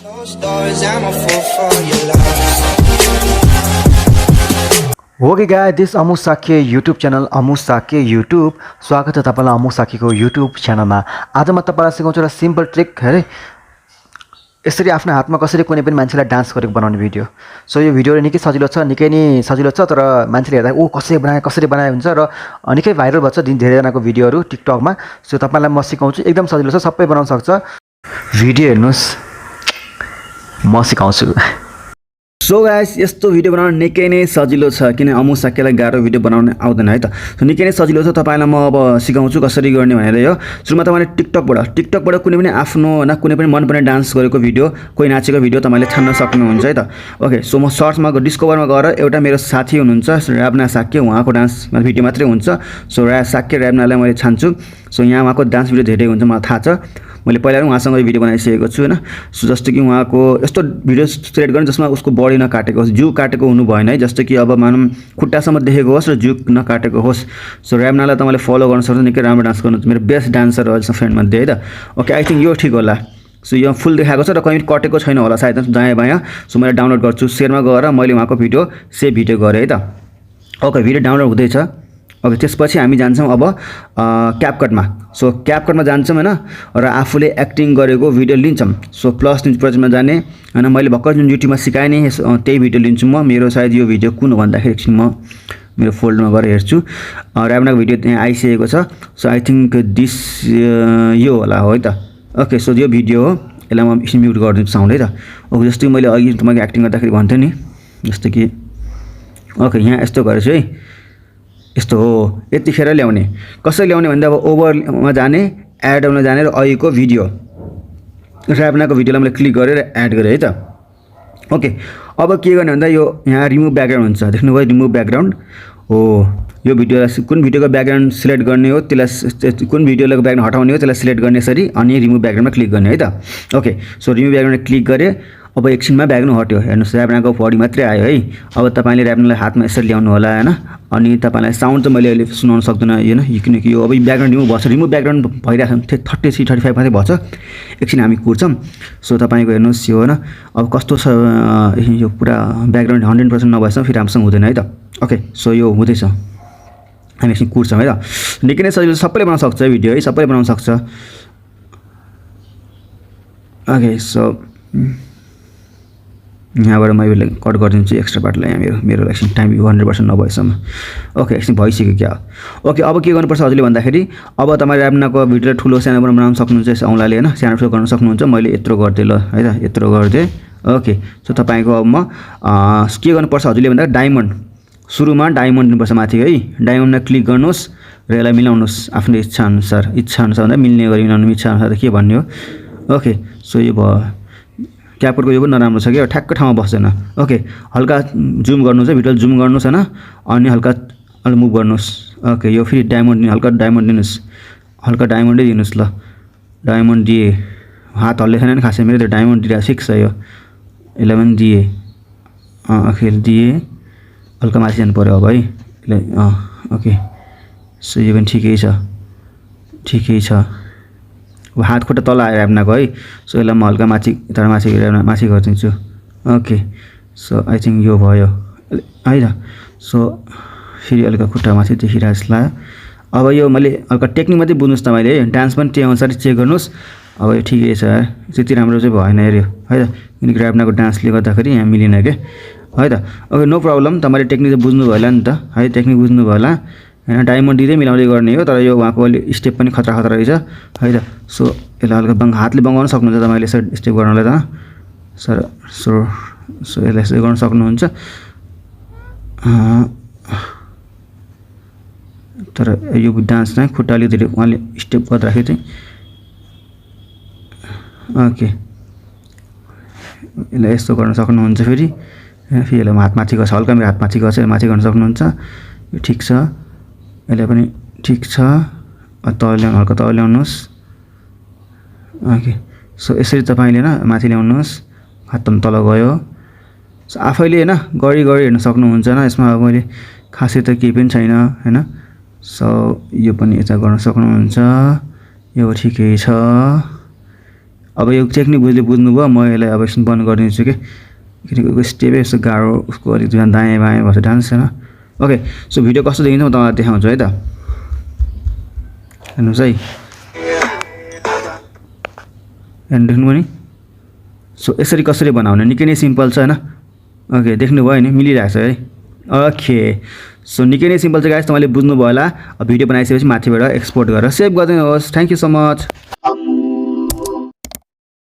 Closed doors, I'm a fool for your love. Okay guys, this Amu Shakya YouTube channel Amu Shakya YouTube स्वागत छ तपाईलाई अमु साक्यको YouTube च्यानलमा। आज म तपाईलाई सिकाउँछु एउटा सिम्पल ट्रिक है यसरी आफ्नो हातमा कसरी कुनै पनि मान्छेलाई डान्स गरेको बनाउने भिडियो। सो यो भिडियो निकै सजिलो छ, निकै नै सजिलो छ, तर मान्छेले हेर्दा ओ कसरी बनाए हुन्छ र निकै भाइरल भएको छ धेरै जनाको भिडियोहरु टिकटकमा। सो तपाईलाई म सिकाउँछु, एकदम सजिलो छ, सबै बनाउन सक्छ। भिडियो हेर्नुस्, म सिकाउँछु। सो गाइस, यस्तो भिडियो बनाउन निकै नै सजिलो छ, किन अमु साक्यलाई गाह्रो भिडियो बनाउन आउँदैन है त। सो निकै नै सजिलो छ, तपाईलाई म अब सिकाउँछु कसरी गर्ने भनेर। यो सुरुमा तपाईले टिकटकबाट कुनै पनि आफ्नो हैन कुनै पनि मनपर्ने डान्स गरेको भिडियो, कोही नाचेको भिडियो तपाईले छान्न सक्नुहुन्छ है त। ओके, सो म सर्चमा डिस्कभरमा गएर एउटा मेरो साथी हुनुहुन्छ राबना साक्य, उहाँको डान्स भिडियो मात्रै हुन्छ। सो साक्य राबनालाई मैले छान्छु। सो यहाँ उहाँको डान्स भिडियो धेरै हुन्छ, मलाई थाहा छ, मैले पहिला पनि उहाँसँग भिडियो बनाइसकेको छु हैन। सो जस्तो कि उहाँको यस्तो भिडियो सिलेक्ट गर्ने जसमा उसको बडी नकाटेको होस्, जिउ काटेको हुनु भएन है। जस्तो कि अब मानौँ खुट्टासम्म देखेको होस् र जिउ नकाटेको होस्। सो राबनालाई तपाईले फलो गर्न सक्नुहुन्छ, निकै राम्रो डान्स गर्नुहुन्छ, मेरो बेस्ट डान्सर हो अहिलेसम्म फ्रेन्ड मध्ये है त। ओके, आई थिंक यो ठीक होला। सो यो फुल देखाएको छ र कहीँ कटेको छैन होला सायद दायाँ बायाँ। सो मैले डाउनलोड गर्छु, शेयरमा गएर मैले उहाँको भिडियो सेभ भिडियो गरेँ है त। ओके, भिडियो डाउनलोड हुँदैछ। ओके, त्यसपछि हामी जान्छौँ अब क्यापकटमा। सो क्यापकटमा जान्छौँ हैन र आफूले एक्टिङ गरेको भिडियो लिन्छौँ। सो प्लस न्युज प्रोजेक्टमा जाने हैन, मैले भर्खर जुन युट्युबमा सिकाएँ नि त्यही भिडियो लिन्छु म। मेरो सायद यो भिडियो कुन हो भन्दाखेरि एकछिन म मेरो फोल्डरमा गएर हेर्छु। राबनाको भिडियो त्यहाँ आइसकेको छ। सो आई थिंक दिस यो होला हो है त। ओके, सो यो भिडियो हो, यसलाई म एकछिन म्युट गरिदिन्छु साउन्ड है त। ओके, जस्तै मैले अघि तपाईको एक्टिङ गर्दाखेरि भन्थे नि, जस्तो कि ओके यहाँ यस्तो गरेछु है, यस्तो हो, यतिखेर ल्याउने। कसरी ल्याउने भन्दा अब ओभरमा जाने, एडमा जाने र अहिलेको भिडियो राबनाको भिडियोलाई मैले क्लिक गरेर एड गरेँ है त। ओके, अब के गर्ने भन्दा यो यहाँ रिमुभ ब्याकग्राउन्ड हुन्छ, देख्नुभयो रिमुभ ब्याकग्राउन्ड हो। यो भिडियोलाई कुन भिडियोको ब्याकग्राउन्ड सिलेक्ट गर्ने हो, त्यसलाई कुन भिडियोको ब्याकग्राउन्ड हटाउने हो त्यसलाई सिलेक्ट गर्ने यसरी, अनि रिमुभ ब्याकग्राउन्डमा क्लिक गर्ने है त। ओके, सो रिमुभ ब्याकग्राउन्डमा क्लिक गरेँ। अब एकछिनमा ब्याकग्राउन्ड हट्यो, हेर्नुहोस् राबनाको बडी मात्रै आयो है। अब तपाईले राबनालाई हातमा यसरी ल्याउनु होला हैन, अनि तपाईलाई साउन्ड चाहिँ मैले अहिले सुनाउन सक्दिनँ हैन, किनकि यो अब ब्याकग्राउन्ड रिमुभ भएछ, रिमुभ ब्याकग्राउन्ड भइरहेको 33-35 मात्रै भएछ। एकछिन हामी कुर्छौँ। सो तपाईको हेर्नुहोस् यो हैन, अब कस्तो छ यो पुरा ब्याकग्राउन्ड 100% नभएसम्म फेरि हामीसँग हुँदैन है त। ओके, सो यो हुँदैछ, हामी एकछिन कुर्छौँ है त। निकै नै सजिलो, सबैले बनाउन सक्छ भिडियो है, सबैले बनाउन सक्छ। ओके, सो यहाँबाट मैले कट गरिदिन्छु एक्स्ट्रा पार्टलाई, यहाँ मेरो एकछिन टाइम 100% नभएसम्म। ओके, एकछिन भइसक्यो क्या। ओके, अब के गर्नुपर्छ हजुरले भन्दाखेरि, अब तपाईँ राबनाको भिडियोलाई ठुलो सानो बनाउन सक्नुहुन्छ यस औँलाले हैन, सानो ठुलो गर्न सक्नुहुन्छ। मैले यत्रो गरिदिएँ ल है त, यत्रो गरिदिएँ। ओके, सो तपाईँको अब म के गर्नुपर्छ हजुरले भन्दा डायमन्ड, सुरुमा डायमन्ड दिनुपर्छ माथि है। डायमन्डमा क्लिक गर्नुहोस् र यसलाई मिलाउनुहोस् आफ्नो इच्छाअनुसार भन्दा मिल्ने गरी मिलाउनु, इच्छाअनुसार के भन्ने हो। ओके, सो यो भयो। क्यापकटको यो पनि नराम्रो छ कि ठ्याक्क ठाउँमा बस्दैन। ओके, हल्का जुम गर्नुहोस् है, भिडियो जुम गर्नुहोस् हैन, अनि हल्का मुभ गर्नुहोस्। ओके, यो फेरि डायमन्ड दिनु, हल्का डायमन्ड दिनुहोस्, हल्का डायमन्डै दिनुहोस् ल। डायमन्ड दिए, हात हल्ले छैन नि खासै मेरो, त्यो डायमन्ड दिएर ठिक छ। यो 11 दिए, अखेर दिए, हल्का माथि जानु पर्यो अब है यसलाई। ओके, सो यो पनि ठिकै छ, ठिकै छ। अब हात खुट्टा तल आयो राबनाको है। सो यसलाई म हल्का माथि माथि गरिदिन्छु। ओके, सो आई थिंक यो भयो है त। सो फेरि हल्का खुट्टा माथि देखिरहेको जस्तो लाग्यो। अब यो मैले हल्का टेक्निक मात्रै बुझ्नुहोस् तपाईँले है, डान्स पनि त्यही अनुसार चेक गर्नुहोस्। अब यो ठिकै छ, त्यति राम्रो चाहिँ भएन हेऱ्यो है त, किनकि राबनाको डान्सले गर्दाखेरि यहाँ मिलेन क्या है त। ओके, नो प्रब्लम, तपाईँले टेक्निक चाहिँ बुझ्नु भयो होला नि त है, टेक्निक बुझ्नु भयो होला हैन। डायमन्ड दिँदै मिलाउँदै गर्ने हो, तर यो उहाँको अलि स्टेप पनि खतरा रहेछ है त। सो यसलाई हल्का हातले बङ्गाउन सक्नुहुन्छ तपाईँले यसरी स्टेप गर्नलाई त सर। सो यसलाई यसरी गर्न सक्नुहुन्छ, तर यो डान्स चाहिँ खुट्टा अलिकति उहाँले स्टेप गर्दाखेरि चाहिँ। ओके, यसलाई यस्तो गर्न सक्नुहुन्छ। फेरि यसलाई हात माथि गर्छ, हल्का मेरो हात माथि गर्छ, माथि गर्न सक्नुहुन्छ। यो ठिक छ, यसलाई पनि ठिक छ। तल ल्याउनु, हल्का तल ल्याउनुहोस्। ओके, सो यसरी तपाईँले हैन माथि ल्याउनुहोस्, हात तल गयो। सो आफैले हैन गरी हेर्न सक्नुहुन्छ हैन, यसमा अब मैले खासै त केही पनि छैन हैन। सो यो पनि यता गर्न सक्नुहुन्छ, यो ठिकै छ। अब यो टेक्निक बुझ्नुभयो म यसलाई अब एकछिन बन्द गरिदिन्छु कि किनकि स्टेपै यस्तो गाह्रो उसको अलिक दायाँ बायाँ भएर डान्स छैन ओके सो भिडियो कस्तो देखिन्छ म तपाईँलाई देखाउँछु है त हेर्नुहोस् है देख्नुभयो नि सो यसरी कसरी बनाउने निकै नै सिम्पल छ हैन ओके देख्नुभयो नि मिलिरहेको छ है ओके सो निकै नै सिम्पल छ गाइस तपाईले बुझ्नुभयो होला भिडियो बनाइसकेपछि माथिबाट एक्सपोर्ट गरेर सेभ गरिदिनुहोस् थ्यांक यू सो मच